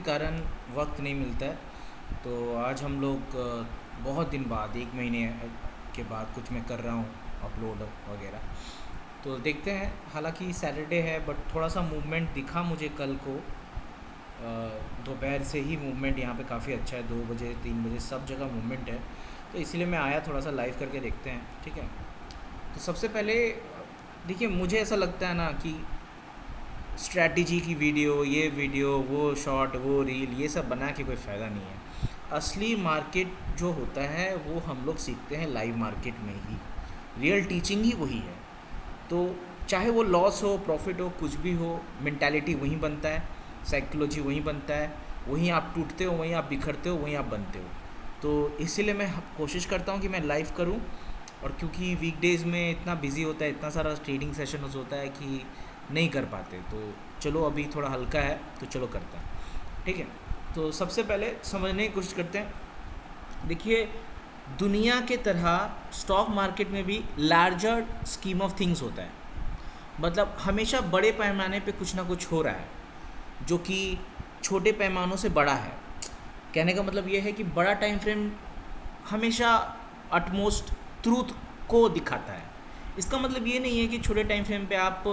कारण वक्त नहीं मिलता है। तो आज हम लोग बहुत दिन बाद, 1 महीने के बाद कुछ मैं कर रहा हूँ अपलोड वगैरह। तो देखते हैं, हालांकि सैटरडे है बट थोड़ा सा मूवमेंट दिखा मुझे कल को। दोपहर से ही मूवमेंट यहाँ पे काफ़ी अच्छा है, 2 बजे 3 बजे सब जगह मूवमेंट है। तो इसीलिए मैं आया, थोड़ा सा लाइव करके देखते हैं, ठीक है। तो सबसे पहले देखिए, मुझे ऐसा लगता है ना कि स्ट्रैटेजी की वीडियो वो शॉर्ट वो रील ये सब बना के कोई फ़ायदा नहीं है। असली मार्केट जो होता है वो हम लोग सीखते हैं लाइव मार्केट में ही। रियल टीचिंग ही वही है। तो चाहे वो लॉस हो प्रॉफिट हो कुछ भी हो, मेंटालिटी वहीं बनता है, साइकोलॉजी वहीं बनता है, वहीं आप टूटते हो, वहीं आप बिखरते हो, वहीं आप बनते हो। तो इसीलिए मैं कोशिश करता हूँ कि मैं लाइव करूँ। और क्योंकि वीकडेज़ में इतना बिजी होता है, इतना सारा ट्रेडिंग सेशन होता है कि नहीं कर पाते। तो चलो अभी थोड़ा हल्का है तो चलो करते हैं, ठीक है। तो सबसे पहले समझने की कोशिश करते हैं। देखिए, दुनिया के तरह स्टॉक मार्केट में भी लार्जर स्कीम ऑफ थिंग्स होता है। मतलब हमेशा बड़े पैमाने पे कुछ ना कुछ हो रहा है जो कि छोटे पैमानों से बड़ा है। कहने का मतलब ये है कि बड़ा टाइम फ्रेम हमेशा अटमोस्ट ट्रूथ को दिखाता है। इसका मतलब ये नहीं है कि छोटे टाइम फ्रेम पे आप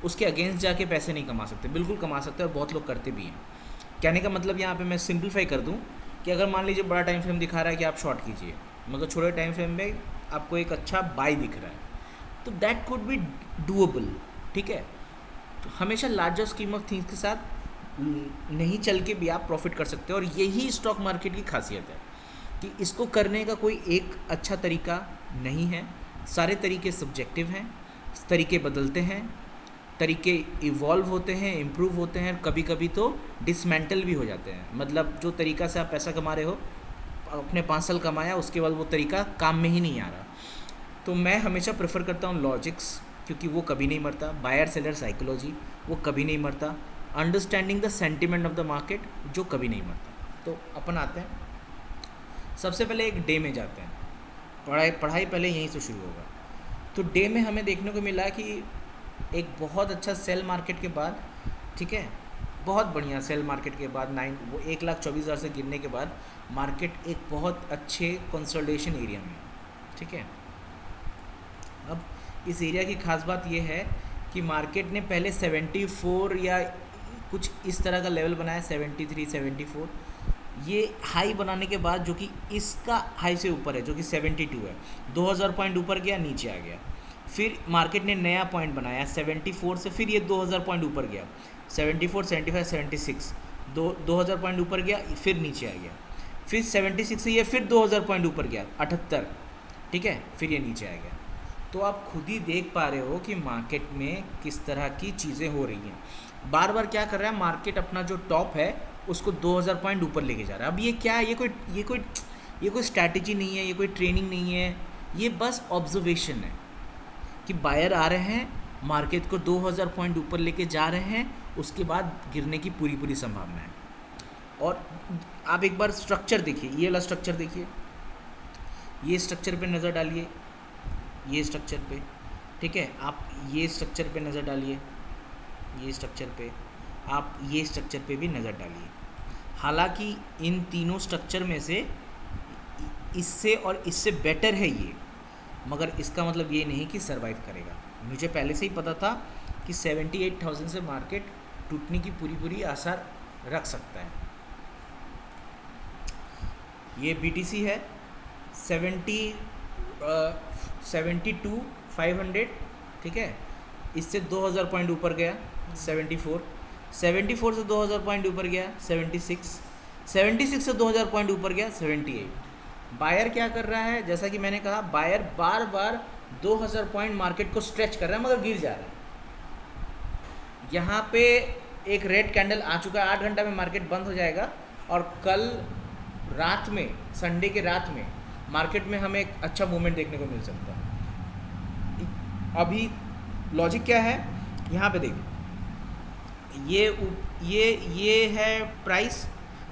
उसके अगेंस्ट जाके पैसे नहीं कमा सकते, बिल्कुल कमा सकते हैं और बहुत लोग करते भी हैं। कहने का मतलब यहाँ पे मैं सिंपलीफाई कर दूँ कि अगर मान लीजिए बड़ा टाइम फ्रेम दिखा रहा है कि आप शॉर्ट कीजिए, मगर छोटे टाइम फ्रेम में आपको एक अच्छा बाय दिख रहा है, तो दैट कुड बी डूएबल, ठीक है। तो हमेशा लार्जर स्कीम ऑफ थिंग्स के साथ नहीं चल के भी आप प्रॉफिट कर सकते हो। और यही स्टॉक मार्केट की खासियत है कि इसको करने का कोई एक अच्छा तरीका नहीं है। सारे तरीके सब्जेक्टिव हैं, तरीके बदलते हैं, तरीके इवॉल्व होते हैं, इम्प्रूव होते हैं, कभी कभी तो डिसमेंटल भी हो जाते हैं। मतलब जो तरीका से आप पैसा कमा रहे हो, अपने 5 साल कमाया, उसके बाद वो तरीका काम में ही नहीं आ रहा। तो मैं हमेशा प्रेफर करता हूँ लॉजिक्स, क्योंकि वो कभी नहीं मरता। बायर सेलर साइकोलॉजी वो कभी नहीं मरता। Understanding the sentiment of the market जो कभी नहीं मरता। तो अपन आते हैं, सबसे पहले एक डे में जाते हैं। पढ़ाई पहले यहीं से शुरू होगा। तो डे में हमें देखने को मिला कि एक बहुत अच्छा सेल मार्केट के बाद, ठीक है, बहुत बढ़िया सेल मार्केट के बाद 1,24,000 से गिरने के बाद मार्केट एक बहुत अच्छे कंसोलिडेशन एरिया में, ठीक है। अब इस एरिया की खास बात यह है कि मार्केट ने पहले 74 या कुछ इस तरह का लेवल बनाया, 73 74, ये हाई बनाने के बाद जो कि इसका हाई से ऊपर है, जो कि 72 है, 2000 पॉइंट ऊपर गया, नीचे आ गया। फिर मार्केट ने नया पॉइंट बनाया 74 से, फिर ये 2000 पॉइंट ऊपर गया, 74 75 76, 2000 पॉइंट ऊपर गया, फिर नीचे आ गया। फिर 76 से ये फिर 2000 पॉइंट ऊपर गया, 78, ठीक है, फिर ये नीचे आ गया। तो आप खुद ही देख पा रहे हो कि मार्केट में किस तरह की चीज़ें हो रही हैं। बार बार क्या कर रहा है मार्केट, अपना जो टॉप है उसको 2000 पॉइंट ऊपर लेके जा रहा है। अब ये क्या है, ये कोई स्ट्रैटेजी नहीं है, ये कोई ट्रेनिंग नहीं है, ये बस ऑब्जर्वेशन है कि बायर आ रहे हैं, मार्केट को 2000 पॉइंट ऊपर लेके जा रहे हैं, उसके बाद गिरने की पूरी संभावना है। और आप एक बार स्ट्रक्चर देखिए, ये वाला स्ट्रक्चर देखिए, ये स्ट्रक्चर पे नज़र डालिए, ये स्ट्रक्चर पे, ठीक है। आप ये स्ट्रक्चर पे नज़र डालिए, ये स्ट्रक्चर पे, आप ये स्ट्रक्चर पे भी नज़र डालिए। हालांकि इन तीनों स्ट्रक्चर में से इससे और इससे बेटर है ये, मगर इसका मतलब ये नहीं कि सरवाइव करेगा। मुझे पहले से ही पता था कि 78,000 से मार्केट टूटने की पूरी आसार रख सकता है। ये BTC है 72,500, ठीक है। इससे 2000 पॉइंट ऊपर गया 74 से 2000 पॉइंट ऊपर गया 76 से 2000 पॉइंट ऊपर गया 78। बायर क्या कर रहा है, जैसा कि मैंने कहा, बायर बार बार 2000 पॉइंट मार्केट को स्ट्रेच कर रहा है मगर गिर जा रहा है। यहाँ पे एक रेड कैंडल आ चुका है, 8 घंटा में मार्केट बंद हो जाएगा। और कल रात में, संडे के रात में मार्केट में हमें एक अच्छा मूवमेंट देखने को मिल सकता है। अभी लॉजिक क्या है, यहाँ पे देखिए, ये है प्राइस,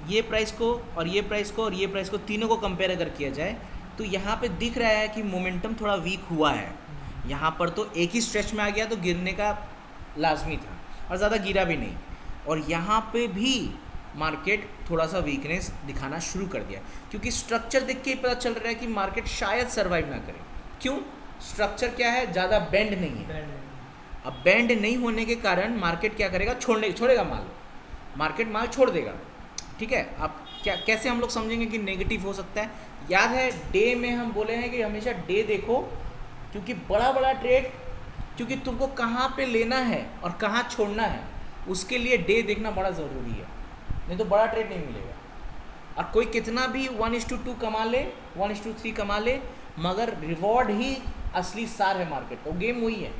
ये प्राइस को और ये प्राइस को और ये प्राइस को, तीनों को कंपेयर अगर किया जाए तो यहाँ पे दिख रहा है कि मोमेंटम थोड़ा वीक हुआ है। यहाँ पर तो एक ही स्ट्रेच में आ गया तो गिरने का लाजमी था, और ज़्यादा गिरा भी नहीं। और यहाँ पे भी मार्केट थोड़ा सा वीकनेस दिखाना शुरू कर दिया, क्योंकि स्ट्रक्चर देख के ही पता चल रहा है कि मार्केट शायद सर्वाइव ना करे। क्यों? स्ट्रक्चर क्या है, ज़्यादा बेंड नहीं है। अब बेंड नहीं होने के कारण मार्केट क्या करेगा, छोड़ेगा माल, मार्केट माल छोड़ देगा। ठीक है, अब क्या कैसे हम लोग समझेंगे कि नेगेटिव हो सकता है? याद है डे में हम बोले हैं कि हमेशा डे देखो, क्योंकि बड़ा बड़ा ट्रेड, क्योंकि तुमको कहाँ पे लेना है और कहाँ छोड़ना है उसके लिए डे देखना बड़ा ज़रूरी है, नहीं तो बड़ा ट्रेड नहीं मिलेगा। और कोई कितना भी 1:2 कमा ले, 1:3 कमा ले, मगर रिवॉर्ड ही असली सार है मार्केट का। गेम वही है,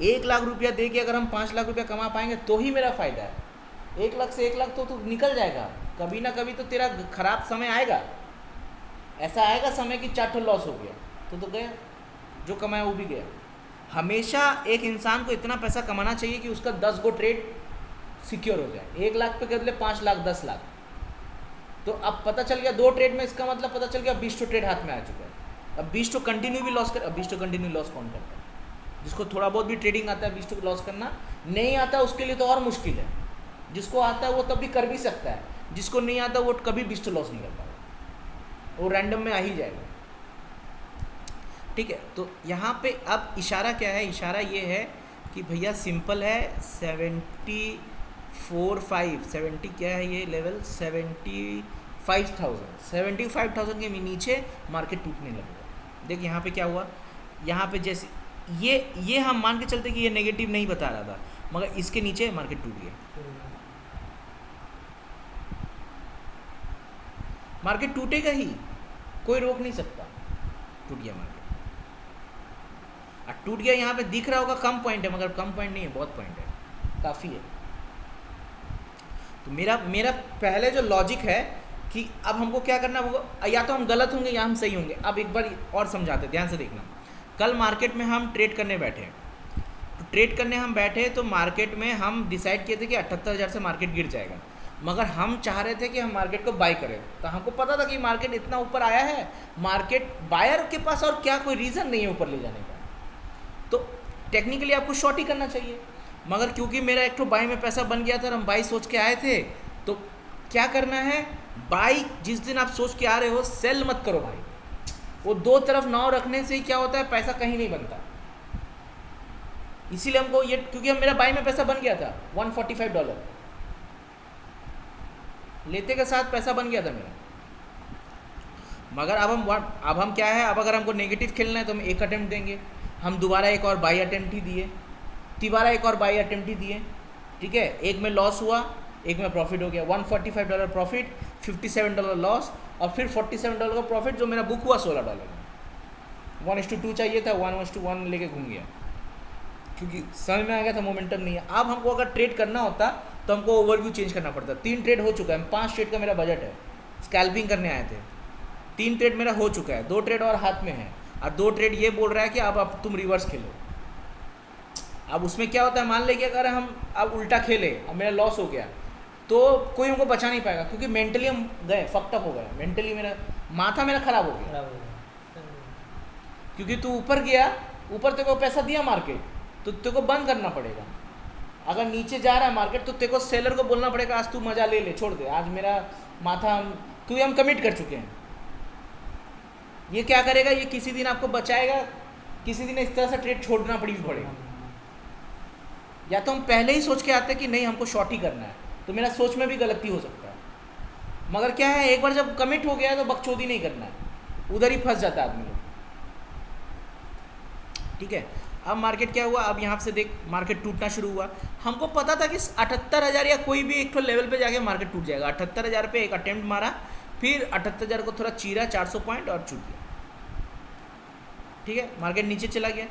1 लाख रुपया दे के अगर हम 5 लाख रुपया कमा पाएंगे तो ही मेरा फ़ायदा है। 1 लाख से 1 लाख तो निकल जाएगा, कभी ना कभी तो तेरा खराब समय आएगा। ऐसा आएगा समय कि 4 लॉस हो गया तो गया, जो कमाया वो भी गया। हमेशा एक इंसान को इतना पैसा कमाना चाहिए कि उसका 10 गो ट्रेड सिक्योर हो जाए। 1 लाख पे कर ले 5 लाख 10 लाख, तो अब पता चल गया 2 ट्रेड में, इसका मतलब पता चल गया 20 ट्रेड हाथ में आ चुका है। अब 20 कंटिन्यू भी लॉस कर, अब 20 कंटिन्यू लॉस कौन करता है? जिसको थोड़ा बहुत भी ट्रेडिंग आता है 20 लॉस करना नहीं आता, उसके लिए तो और मुश्किल है। जिसको आता है वो तब भी कर भी सकता है, जिसको नहीं आता वो कभी 20 लॉस नहीं कर पाएगा, वो रैंडम में आ ही जाएगा। ठीक है, तो यहाँ पे अब इशारा क्या है? इशारा ये है कि भैया सिंपल है, 70 क्या है ये लेवल, 75,000 के नीचे मार्केट टूटने लगेगा। देख यहाँ पे क्या हुआ, यहाँ पे जैसे ये हम मान के चलते कि ये नेगेटिव नहीं बता रहा था, मगर इसके नीचे मार्केट टूट गया। मार्केट टूटेगा ही, कोई रोक नहीं सकता, टूट गया मार्केट। टूट गया, यहाँ पे दिख रहा होगा कम पॉइंट है, मगर कम पॉइंट नहीं है, बहुत पॉइंट है, काफ़ी है। तो मेरा पहले जो लॉजिक है कि अब हमको क्या करना होगा, या तो हम गलत होंगे या हम सही होंगे। अब एक बार और समझाते, ध्यान से देखना। कल मार्केट में हम ट्रेड करने बैठे, तो ट्रेड करने हम बैठे तो मार्केट में हम डिसाइड किए थे कि 78,000 से मार्केट गिर जाएगा, मगर हम चाह रहे थे कि हम मार्केट को बाय करें। तो हमको पता था कि मार्केट इतना ऊपर आया है, मार्केट बायर के पास और क्या कोई रीज़न नहीं है ऊपर ले जाने का, तो टेक्निकली आपको शॉर्ट ही करना चाहिए। मगर क्योंकि मेरा एक तो बाई में पैसा बन गया था और हम बाई सोच के आए थे, तो क्या करना है, बाई जिस दिन आप सोच के आ रहे हो सेल मत करो भाई। वो दो तरफ नाव रखने से ही क्या होता है, पैसा कहीं नहीं बनता। इसीलिए हमको ये, क्योंकि हम मेरा बाई में पैसा बन गया था $145, लेते के साथ पैसा बन गया था मेरा। मगर अब हम क्या है, अब अगर हमको नेगेटिव खेलना है तो हम एक अटेम्प्ट देंगे, हम दोबारा एक और बाई अटेम्प्ट ही दिए, तिबारा एक और बाई अटेम्प्ट ही दिए। ठीक है, एक में लॉस हुआ, एक में प्रॉफिट हो गया। $145 प्रॉफिट, $57 लॉस, और फिर $47 का प्रॉफिट, जो मेरा बुक हुआ $16 में। 1:2 चाहिए था, 1:1 लेके घूम गया, क्योंकि समझ में आ गया था मोमेंटम नहीं है। अब हमको अगर ट्रेड करना होता तो हमको ओवरव्यू चेंज करना पड़ता। 3 ट्रेड हो चुका है, 5 ट्रेड का मेरा बजट है, स्कैल्पिंग करने आए थे। 3 ट्रेड मेरा हो चुका है, 2 ट्रेड और हाथ में है, और 2 ट्रेड ये बोल रहा है कि अब तुम रिवर्स खेलो। अब उसमें क्या होता है, मान ले कि अगर हम अब उल्टा खेले, अब मेरा लॉस हो गया, तो कोई हमको बचा नहीं पाएगा, क्योंकि मेंटली हम गए, फक्टअप हो गए। मेंटली मेरा माथा मेरा खराब हो गया, क्योंकि तू ऊपर गया, ऊपर तेरे को पैसा दिया मार्केट, तो तेरे को बंद करना पड़ेगा। अगर नीचे जा रहा है मार्केट, तो तेरे को सेलर को बोलना पड़ेगा, आज तू मज़ा ले ले, छोड़ दे, आज मेरा माथा, क्योंकि हम कमिट कर चुके हैं। ये क्या करेगा, ये किसी दिन आपको बचाएगा, किसी दिन इस तरह से ट्रेड छोड़ना पड़ेगा। या तो हम पहले ही सोच के आते हैं कि नहीं हमको शॉर्ट ही करना है, तो मेरा सोच में भी गलती हो सकता है। मगर क्या है, एक बार जब कमिट हो गया है तो बकचोदी नहीं करना है, उधर ही फंस जाता है आदमी लोग। ठीक है, अब मार्केट क्या हुआ, अब यहाँ से देख मार्केट टूटना शुरू हुआ। हमको पता था कि 78,000 या कोई भी एक तो लेवल पे जाके मार्केट टूट जाएगा। 78,000 पे एक अटेम्प्ट मारा, फिर 78,000 को थोड़ा चीरा, 400 पॉइंट और छूट गया। ठीक है, मार्केट नीचे चला गया,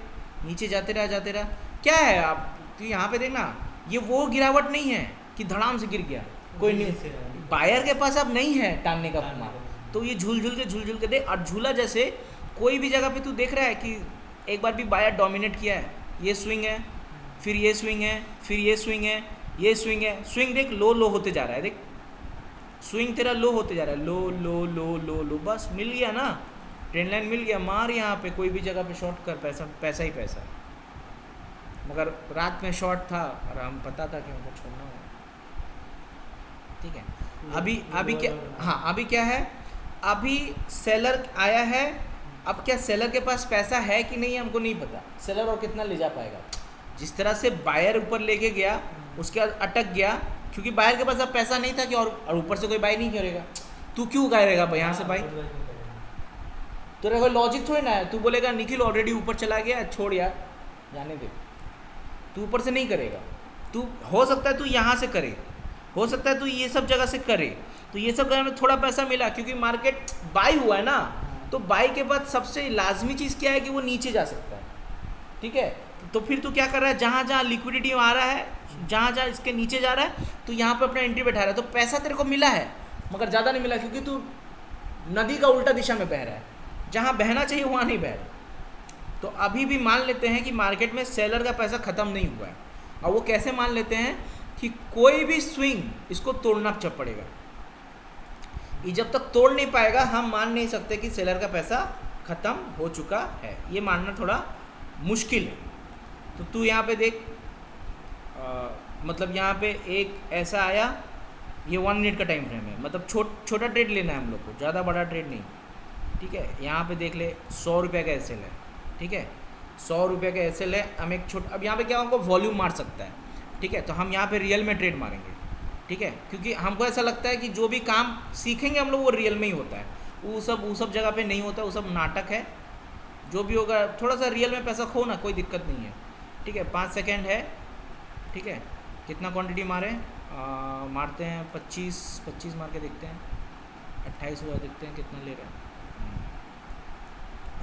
नीचे जाते रहा। क्या है आप तो यहाँ पे देखना, ये वो गिरावट नहीं है कि धड़ाम से गिर गया, कोई नहीं, बायर के पास अब नहीं है टालने का माल, तो ये झूल के दे। और झूला जैसे कोई भी जगह पे तू देख रहा है कि एक बार भी बायर डोमिनेट किया है, ये स्विंग है, फिर ये स्विंग है, फिर ये स्विंग है, ये स्विंग है, स्विंग देख लो होते जा रहा है, देख स्विंग तेरा लो होते जा रहा है, लो, बस मिल गया ना, ट्रेंड लाइन मिल गया, मार यहाँ पे कोई भी जगह पे शॉर्ट कर, पैसा ही पैसा। मगर रात में शॉर्ट था और हम पता था कि हमको छोड़ना होगा, ठीक है। अभी अभी क्या, हाँ अभी क्या है, अभी सेलर आया है। अब क्या सेलर के पास पैसा है कि नहीं हमको नहीं पता, सेलर और कितना ले जा पाएगा। जिस तरह से बायर ऊपर लेके गया उसके बाद अटक गया, क्योंकि बायर के पास अब पैसा नहीं था कि और ऊपर से कोई बाई नहीं करेगा, तू क्यों करेगा भाई यहाँ से बाई, तो कोई लॉजिक थोड़ी ना है। तू बोलेगा निखिल ऑलरेडी ऊपर चला गया, छोड़ यार जाने दे, तू ऊपर से नहीं करेगा। तू हो सकता है तू यहाँ से करे, हो सकता है तू ये सब जगह से करे, तो ये सब जगह में थोड़ा पैसा मिला क्योंकि मार्केट बाई हुआ है ना, तो बाई के बाद सबसे लाजमी चीज़ क्या है कि वो नीचे जा सकता है, ठीक है। तो फिर तू क्या कर रहा है, जहाँ जहाँ लिक्विडिटी आ रहा है, जहाँ जहाँ इसके नीचे जा रहा है, तो यहाँ पे अपना एंट्री बैठा रहा है, तो पैसा तेरे को मिला है मगर ज़्यादा नहीं मिला, क्योंकि तू नदी का उल्टा दिशा में बह रहा है, जहाँ बहना चाहिए वहाँ नहीं बह रहा। तो अभी भी मान लेते हैं कि मार्केट में सेलर का पैसा ख़त्म नहीं हुआ है, और वो कैसे मान लेते हैं कि कोई भी स्विंग इसको तोड़ना पड़ेगा, ये जब तक तोड़ नहीं पाएगा हम मान नहीं सकते कि सेलर का पैसा ख़त्म हो चुका है, ये मानना थोड़ा मुश्किल है। तो तू यहाँ पे देख, मतलब यहाँ पे एक ऐसा आया, ये 1 मिनट का टाइम फ्रेम है, मतलब छोटा ट्रेड लेना है हम लोग को, ज़्यादा बड़ा ट्रेड नहीं, ठीक है। यहाँ पे देख ले 100 रुपये का एसएल है, ठीक है, 100 रुपये का एसएल है। हम एक अब यहाँ पे क्या हमको वॉल्यूम मार सकता है, ठीक है, तो हम यहाँ पे रियल में ट्रेड मारेंगे, ठीक है, क्योंकि हमको ऐसा लगता है कि जो भी काम सीखेंगे हम लोग वो रियल में ही होता है, वो सब जगह पे नहीं होता, वो सब नाटक है। जो भी होगा थोड़ा सा रियल में पैसा खो ना, कोई दिक्कत नहीं है, ठीक है। 5 सेकेंड है, ठीक है, कितना क्वांटिटी मारे, मारते हैं 25 मार के देखते हैं, 28 हुआ, देखते हैं कितना ले रहे हैं,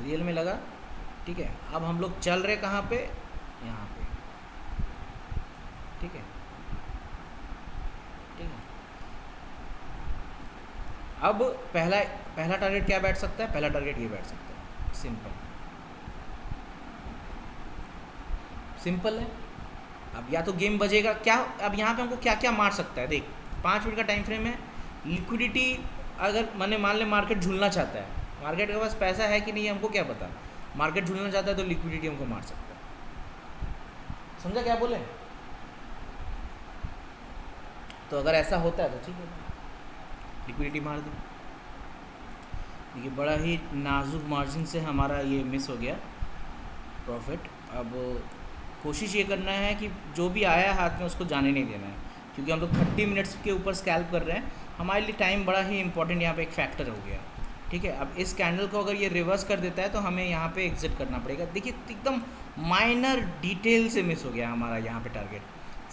रियल में लगा, ठीक है। अब हम लोग चल रहे कहाँ पे, यहाँ पे, ठीक है, ठीक है। अब पहला टारगेट क्या बैठ सकता है, पहला टारगेट ये बैठ सकता है, सिंपल है। अब या तो गेम बजेगा क्या, अब यहाँ पे हमको क्या क्या मार सकता है, देख 5 मिनट का टाइम फ्रेम है, लिक्विडिटी अगर मैंने मान ले मार्केट झूलना चाहता है, मार्केट के पास पैसा है कि नहीं हमको क्या पता, मार्केट झूलना चाहता है तो लिक्विडिटी हमको मार सकता है, समझा क्या बोले। तो अगर ऐसा होता है तो ठीक है, लिक्विडिटी मार दो। देखिए बड़ा ही नाजुक मार्जिन से हमारा ये मिस हो गया प्रॉफिट। अब कोशिश ये करना है कि जो भी आया हाथ में उसको जाने नहीं देना है, क्योंकि हम लोग 30 मिनट्स के ऊपर स्कैल्प कर रहे हैं, हमारे लिए टाइम बड़ा ही इंपॉर्टेंट यहाँ पे एक फैक्टर हो गया, ठीक है। अब इस कैंडल को अगर ये रिवर्स कर देता है तो हमें यहाँ पे एग्जिट करना पड़ेगा। देखिए एकदम माइनर डिटेल से मिस हो गया हमारा यहाँ पे टारगेट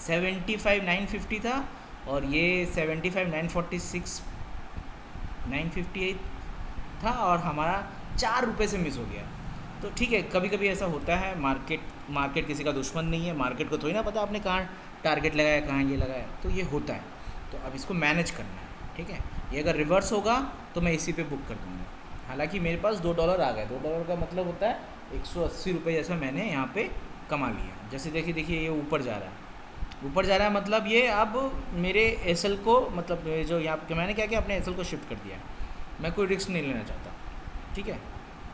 75,950 था, और ये 75,946 958 था, और हमारा 4 रुपये से मिस हो गया। तो ठीक है, कभी कभी ऐसा होता है, मार्केट किसी का दुश्मन नहीं है, मार्केट को थोड़ी ना पता आपने कहाँ टारगेट लगाया, कहाँ ये लगाया, तो ये होता है। तो अब इसको मैनेज करना है, ठीक है। ये अगर रिवर्स होगा तो मैं इसी पे बुक कर दूँगा। हालांकि मेरे पास $2 आ गए, $2 का मतलब होता है 180 रुपये जैसा मैंने यहाँ पे कमा लिया। जैसे देखिए ये ऊपर जा रहा है, मतलब ये अब मेरे एसएल को, मतलब जो यहाँ पे मैंने क्या किया, अपने एसएल को शिफ्ट कर दिया। मैं कोई रिस्क नहीं लेना चाहता, ठीक है।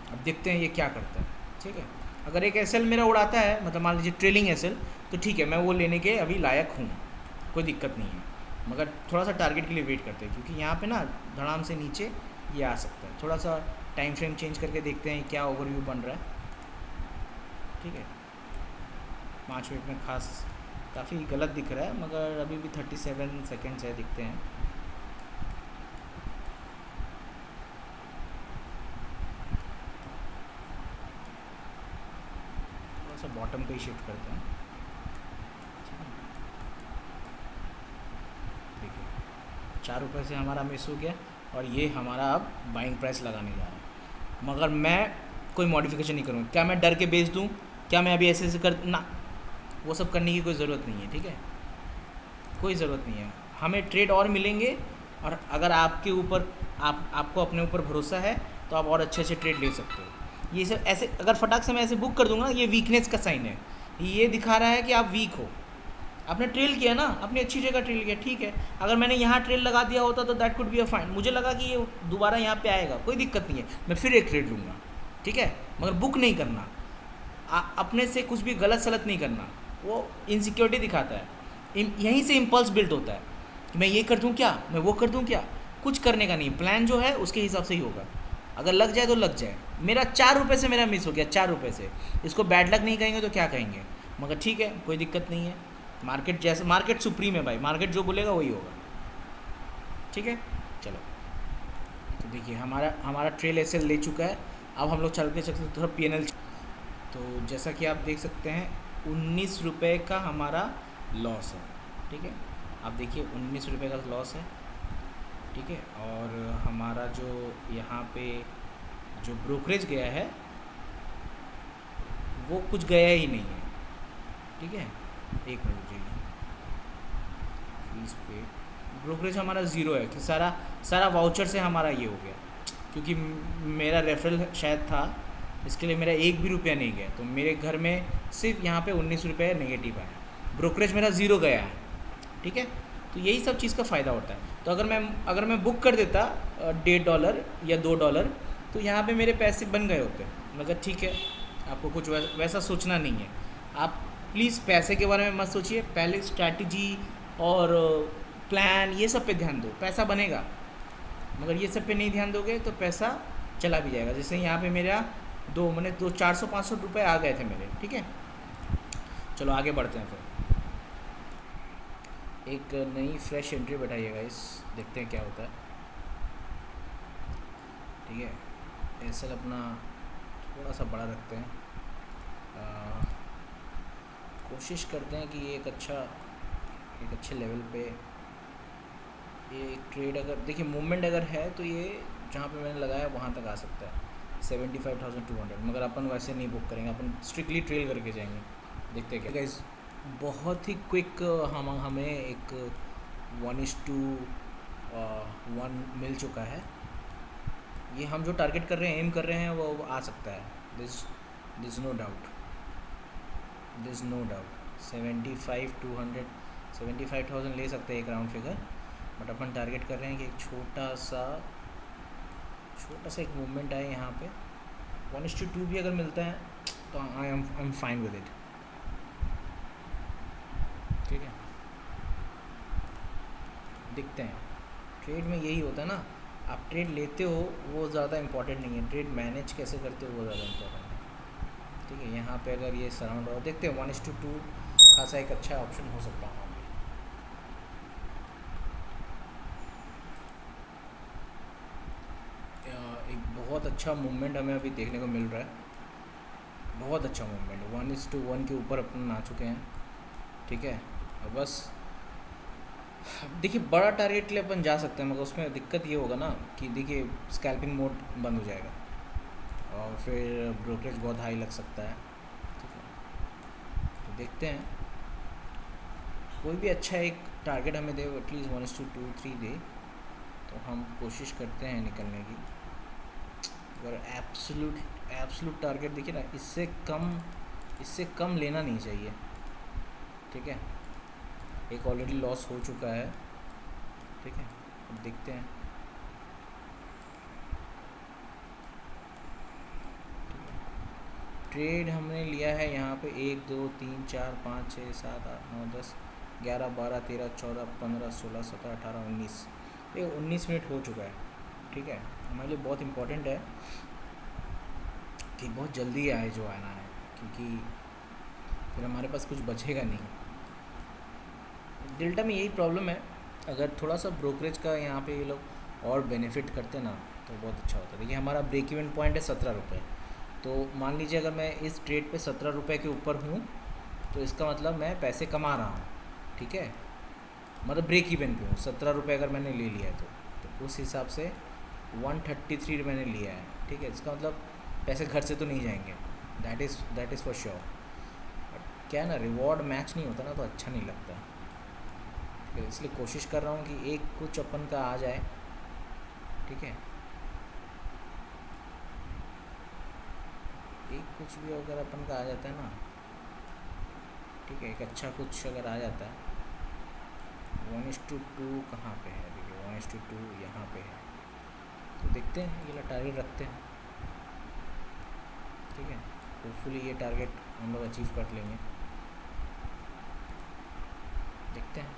अब देखते हैं ये क्या करता है, ठीक है। अगर एक एसएल मेरा उड़ाता है, मतलब मान लीजिए ट्रेलिंग एसएल, तो ठीक है, मैं वो लेने के अभी लायक हूँ, कोई दिक्कत नहीं है, मगर थोड़ा सा टारगेट के लिए वेट करते हैं, क्योंकि यहाँ पे ना धड़ाम से नीचे ये आ सकता है। थोड़ा सा टाइम फ्रेम चेंज करके देखते हैं क्या ओवरव्यू बन रहा है, ठीक है। 5 मिनट में खास काफ़ी गलत दिख रहा है, मगर अभी भी 37 सेकेंड्स है, दिखते हैं। थोड़ा सा बॉटम पे ही शिफ्ट करते हैं, देखिए 4 रुपये से हमारा मिस हो गया, और ये हमारा अब बाइंग प्राइस लगाने जा रहा है। मगर मैं कोई मॉडिफिकेशन नहीं करूँगा। क्या मैं डर के बेच दूँ, क्या मैं अभी ऐसे कर ना, वो सब करने की कोई ज़रूरत नहीं है, ठीक है, कोई ज़रूरत नहीं है। हमें ट्रेड और मिलेंगे, और अगर आपके ऊपर आपको अपने ऊपर भरोसा है तो आप और अच्छे से ट्रेड ले सकते हो। ये सब ऐसे अगर फटाक से मैं ऐसे बुक कर दूंगा ना, ये वीकनेस का साइन है, ये दिखा रहा है कि आप वीक हो। आपने ट्रेल किया ना, अपनी अच्छी जगह ट्रेल किया, ठीक है। अगर मैंने यहाँ ट्रेल लगा दिया होता तो that could be a fine, मुझे लगा कि ये दोबारा यहाँ पे आएगा, कोई दिक्कत नहीं है, मैं फिर एक ट्रेड लूँगा, ठीक है। मगर बुक नहीं करना, अपने से कुछ भी गलत सलत नहीं करना, वो इनसिक्योरिटी दिखाता है। यहीं से इम्पल्स बिल्ड होता है कि मैं ये कर दूँ क्या, मैं वो कर दूँ क्या, कुछ करने का नहीं। प्लान जो है उसके हिसाब से ही होगा। अगर लग जाए तो लग जाए। मेरा 4 रुपये से मेरा मिस हो गया, 4 रुपये से। इसको बैड लक नहीं कहेंगे तो क्या कहेंगे, मगर ठीक है, कोई दिक्कत नहीं है। मार्केट जैसे, मार्केट सुप्रीम है भाई, मार्केट जो बोलेगा वही होगा। ठीक है, चलो। तो देखिए हमारा हमारा ट्रेल ऐसे ले चुका है। अब हम लोग चलते चलते थोड़ा PNL। तो जैसा कि आप देख सकते हैं 19 रुपये का हमारा लॉस है। ठीक है, आप देखिए 19 रुपये का लॉस है। ठीक है, और हमारा जो यहाँ पे जो ब्रोकरेज गया है वो कुछ गया ही नहीं है। ठीक है, एक मिनट रुकिए। फीस पे ब्रोकरेज हमारा ज़ीरो है कि सारा सारा वाउचर से हमारा ये हो गया, क्योंकि मेरा रेफरल शायद था, इसके लिए मेरा 1 भी रुपया नहीं गया। तो मेरे घर में सिर्फ यहाँ पे 19 रुपये नेगेटिव आया, ब्रोकरेज मेरा ज़ीरो गया है। ठीक है, तो यही सब चीज़ का फ़ायदा होता है। तो अगर मैं बुक कर देता $1.5 या $2, तो यहाँ पे मेरे पैसे बन गए होते। मगर ठीक है, आपको कुछ वैसा सोचना नहीं है। आप प्लीज़ पैसे के बारे में मत सोचिए, पहले स्ट्रैटेजी और प्लान ये सब पे ध्यान दो, पैसा बनेगा। मगर ये सब पे नहीं ध्यान दोगे तो पैसा चला भी जाएगा। जैसे यहाँ पे मेरा मैंने 400-500 रुपये आ गए थे मेरे। ठीक है, चलो आगे बढ़ते हैं। फिर एक नई फ्रेश एंट्री बैठाइएगा, इस देखते हैं क्या होता है। ठीक है, एसएल अपना थोड़ा सा बड़ा रखते हैं। कोशिश करते हैं कि ये एक अच्छे लेवल पे ये ट्रेड, अगर देखिए मूवमेंट अगर है तो ये जहाँ पे मैंने लगाया वहाँ तक आ सकता है 75,200। मगर अपन वैसे नहीं बुक करेंगे, अपन स्ट्रिक्टली ट्रेल करके जाएंगे। देखते हैं क्या गाइस। बहुत ही क्विक हमें एक 1:1 मिल चुका है। ये हम जो टारगेट कर रहे हैं, एम कर रहे हैं, वो आ सकता है। दिस नो डाउट 75,000 ले सकते हैं एक round figure. But upon target कर रहे हैं कि एक छोटा सा एक मूवमेंट आए यहाँ पे। 1:2 भी अगर मिलता है तो I am fine with it. ठीक है, दिखते हैं। ट्रेड में यही होता है ना, आप ट्रेड लेते हो वो ज़्यादा इम्पोर्टेंट नहीं है, ट्रेड मैनेज कैसे करते हो वो ज़्यादा इम्पोर्टेंट है। ठीक है, यहाँ पे अगर ये सराउंड हो, देखते हैं 1:2 खासा एक अच्छा ऑप्शन हो सकता है। एक बहुत अच्छा मूवमेंट हमें अभी देखने को मिल रहा है, बहुत अच्छा मूवमेंट। 1:1 के ऊपर अपन आ चुके हैं। ठीक है, और बस देखिए बड़ा टारगेट के लिए अपन जा सकते हैं, मगर उसमें दिक्कत ये होगा ना कि देखिए स्कैल्पिंग मोड बंद हो जाएगा और फिर ब्रोकरेज बहुत हाई लग सकता है। ठीक है, तो देखते हैं कोई भी अच्छा एक टारगेट हमें दे, एटलीस्ट 1:2-3 दे तो हम कोशिश करते हैं निकलने की। अगर एब्सोल्यूट टारगेट देखिए ना, इससे कम लेना नहीं चाहिए। ठीक है, एक ऑलरेडी लॉस हो चुका है। ठीक है, अब देखते हैं। ट्रेड हमने लिया है यहाँ पे 1 2 3 4 5 6 7 8 9 10 11 12 13 14 15 16 17 18 19, ये 19 मिनट हो चुका है। ठीक है, हमारे लिए बहुत इम्पोर्टेंट है कि बहुत जल्दी आए जो आना है, क्योंकि फिर हमारे पास कुछ बचेगा नहीं। डेल्टा में यही प्रॉब्लम है, अगर थोड़ा सा ब्रोकरेज का यहाँ पे ये लोग और बेनिफिट करते ना तो बहुत अच्छा होता। देखिए हमारा ब्रेक इवन पॉइंट है 17 रुपये, तो मान लीजिए अगर मैं इस ट्रेड पे 17 रुपये के ऊपर हूँ तो इसका मतलब मैं पैसे कमा रहा हूँ। ठीक है, मतलब ब्रेक इवन पे हूँ, 17 रुपये अगर मैंने ले लिया है तो उस हिसाब से 133 मैंने लिया है। ठीक है, इसका मतलब पैसे घर से तो नहीं जाएंगे, that is for sure. But क्या है ना, रिवॉर्ड मैच नहीं होता ना तो अच्छा नहीं लगता। इसलिए कोशिश कर रहा हूँ कि एक कुछ अपन का आ जाए। ठीक है, एक कुछ भी अगर अपन का आ जाता है ना, ठीक है, एक अच्छा कुछ अगर आ जाता है। 1:2 कहाँ पे है, देखिए 1:2 यहाँ पे है, तो देखते हैं, ये टारगेट रखते हैं। ठीक है, होपफुली ये टारगेट हम लोग अचीव कर लेंगे, देखते हैं।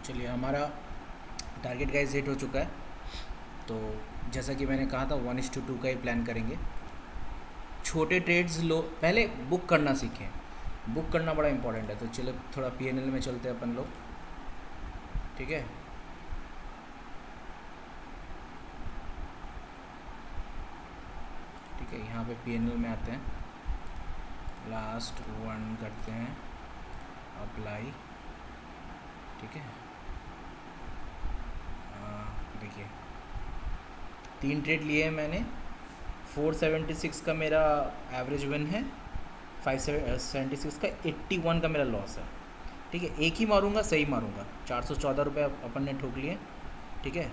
चलिए, हमारा टारगेट गाइस हिट हो चुका है। तो जैसा कि मैंने कहा था 1:2 का ही प्लान करेंगे। छोटे ट्रेड्स लो, पहले बुक करना सीखें। बुक करना बड़ा इंपॉर्टेंट है। तो चलो थोड़ा पीएनएल में चलते हैं अपन लोग, ठीक है। ठीक है, यहाँ पे पीएनएल में आते हैं, लास्ट वन करते हैं, अप्लाई, ठीक है। देखिए 3 ट्रेड लिए हैं मैंने, 476 का मेरा एवरेज विन है, 576 का 81 का मेरा लॉस है, ठीक है। एक ही मारूंगा, सही मारूंगा। 414 रुपये अपन ने ठोक लिए, ठीक है।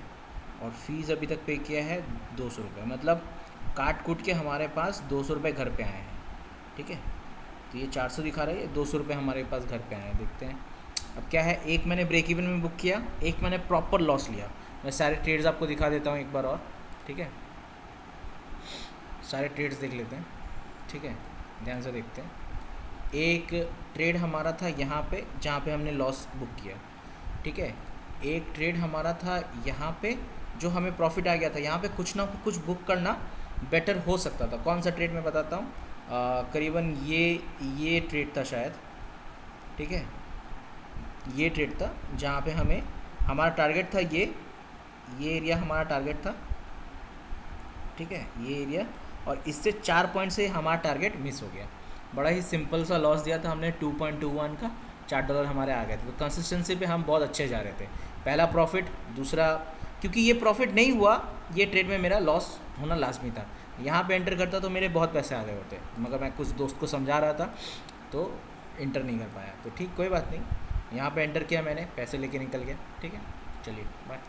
और फीस अभी तक पे किया है 200 रुपये, मतलब काट कूट के हमारे पास 200 रुपये घर पे आए हैं, ठीक है। तो ये 400 दिखा रहा है, ये 200 रुपये हमारे पास घर पे आए हैं। देखते हैं अब क्या है। एक मैंने ब्रेक इवन में बुक किया, एक मैंने प्रॉपर लॉस लिया। मैं सारे ट्रेड्स आपको दिखा देता हूँ एक बार और, ठीक है। सारे ट्रेड्स देख लेते हैं, ठीक है, ध्यान से देखते हैं। एक ट्रेड हमारा था यहाँ पे, जहाँ पे हमने लॉस बुक किया, ठीक है। एक ट्रेड हमारा था यहाँ पे, जो हमें प्रॉफिट आ गया था। यहाँ पे कुछ ना कुछ बुक करना बेटर हो सकता था। कौन सा ट्रेड मैं बताता हूँ, करीबन ये ट्रेड था शायद, ठीक है। ये ट्रेड था जहाँ पे हमें, हमारा टारगेट था ये एरिया हमारा टारगेट था, ठीक है, ये एरिया। और इससे 4 पॉइंट से हमारा टारगेट मिस हो गया। बड़ा ही सिंपल सा लॉस दिया था हमने, 2.21 का, $4 हमारे आ गए थे। तो कंसिस्टेंसी पे हम बहुत अच्छे जा रहे थे। पहला प्रॉफिट, दूसरा, क्योंकि ये प्रॉफिट नहीं हुआ, ये ट्रेड में मेरा लॉस होना लाजमी था। यहाँ पे एंटर करता तो मेरे बहुत पैसे आ गए होते, मगर मैं कुछ दोस्त को समझा रहा था तो एंटर नहीं कर पाया। तो ठीक, कोई बात नहीं, यहाँ पे एंटर किया मैंने, पैसे लेके निकल गया, ठीक है। चलिए बाय।